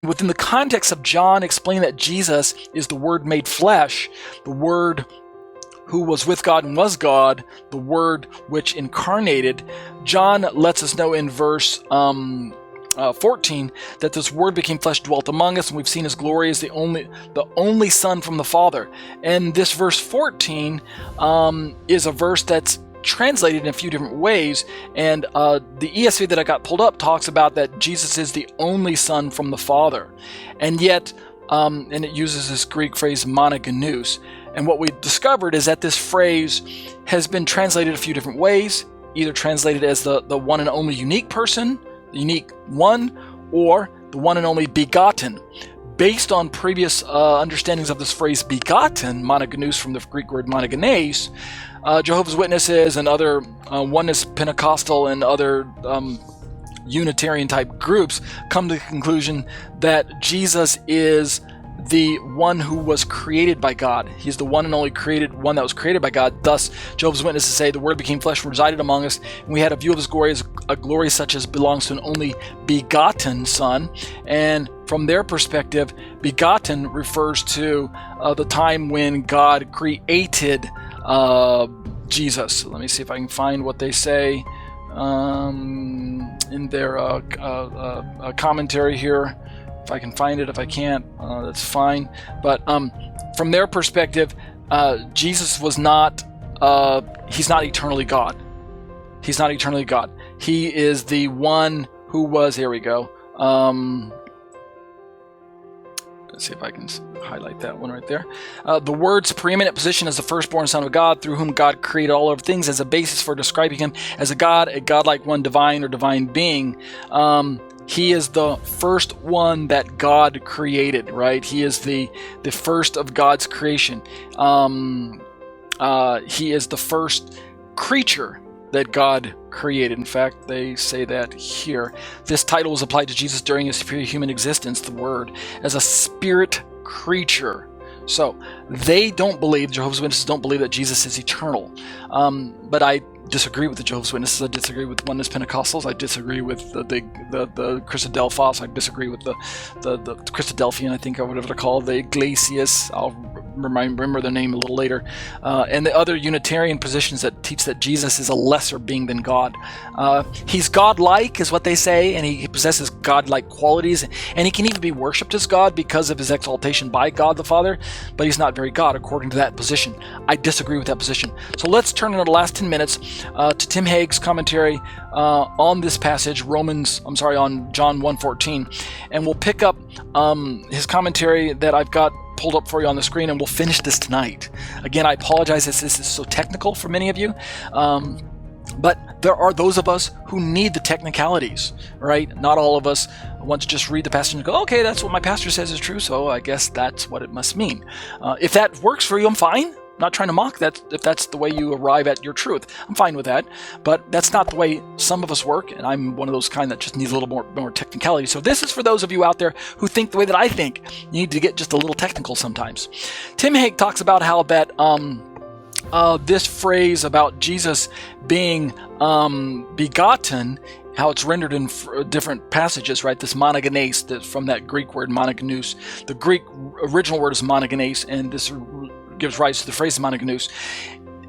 within the context of John explaining that Jesus is the Word made flesh, the Word who was with God and was God, the Word which incarnated, John lets us know in verse 14 that this Word became flesh, dwelt among us, and we've seen His glory as the only Son from the Father. And this verse 14 is a verse that's translated in a few different ways, and the ESV that I got pulled up talks about that Jesus is the only Son from the Father, and yet and it uses this Greek phrase monogenoũs. And what we discovered is that this phrase has been translated a few different ways, either translated as the one and only unique person, the unique one, or the one and only begotten. Based on previous understandings of this phrase begotten, monogenoũs from the Greek word monogenes, Jehovah's Witnesses and other oneness Pentecostal and other Unitarian type groups come to the conclusion that Jesus is the one who was created by God. He's the one and only one that was created by God. Thus, Jehovah's Witnesses say the Word became flesh and resided among us, and we had a view of His glory as a glory such as belongs to an only begotten Son. And from their perspective, begotten refers to the time when God created Jesus. Let me see if I can find what they say in their commentary here. If I can find it, if I can't, that's fine. But from their perspective, Jesus was not, He's not eternally God. He's not eternally God. He is the one who was, here we go. Let's see if I can highlight that one right there. The Word's preeminent position as the firstborn Son of God, through whom God created all other things, as a basis for describing Him as a God, a godlike one, divine or divine being. He is the first one that God created, right? He is the first of God's creation. He is the first creature that God created. In fact, they say that here. This title was applied to Jesus during His superior human existence, the Word, as a spirit creature. So they don't believe, Jehovah's Witnesses don't believe that Jesus is eternal. But I disagree with the Jehovah's Witnesses. I disagree with Oneness Pentecostals. I disagree with the Christadelphos. I disagree with the Christadelphian, I think, or whatever they're called, the Iglesias. I'll remember their name a little later. And the other Unitarian positions that teach that Jesus is a lesser being than God. He's God-like, is what they say, and He possesses God-like qualities, and He can even be worshipped as God because of His exaltation by God the Father, but He's not very God according to that position. I disagree with that position. So let's turn in the last 10 minutes to Tim Haig's commentary on this passage, on John 1:14, and we'll pick up his commentary that I've got pulled up for you on the screen, and we'll finish this tonight. Again, I apologize if this is so technical for many of you, but there are those of us who need the technicalities, right? Not all of us want to just read the passage and go, okay, that's what my pastor says is true, so I guess that's what it must mean. If that works for you, I'm fine. Not trying to mock that. If that's the way you arrive at your truth, I'm fine with that. But that's not the way some of us work, and I'm one of those kind that just needs a little more technicality. So this is for those of you out there who think the way that I think. You need to get just a little technical sometimes. Tim Haig talks about how that this phrase about Jesus being begotten, how it's rendered in different passages, right? This monogenes, from that Greek word monogenoũs. The Greek original word is monogenes, and this gives rise to the phrase monogenoũs.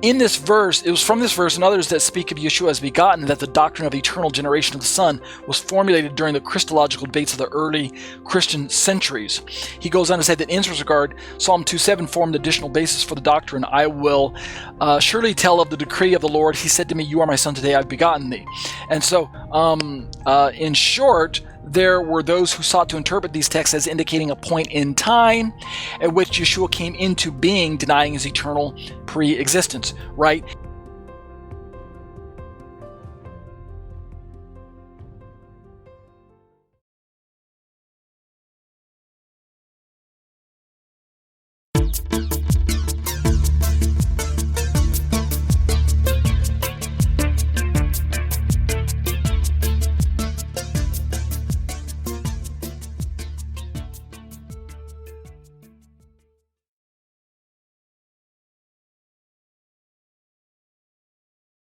In this verse, it was from this verse and others that speak of Yeshua as begotten that the doctrine of eternal generation of the Son was formulated during the Christological debates of the early Christian centuries. He goes on to say that in this regard, Psalm 2:7 formed the additional basis for the doctrine. I will surely tell of the decree of the Lord. He said to me, you are my son, today I've begotten thee. And so, in short, there were those who sought to interpret these texts as indicating a point in time at which Yeshua came into being, denying His eternal pre-existence, right?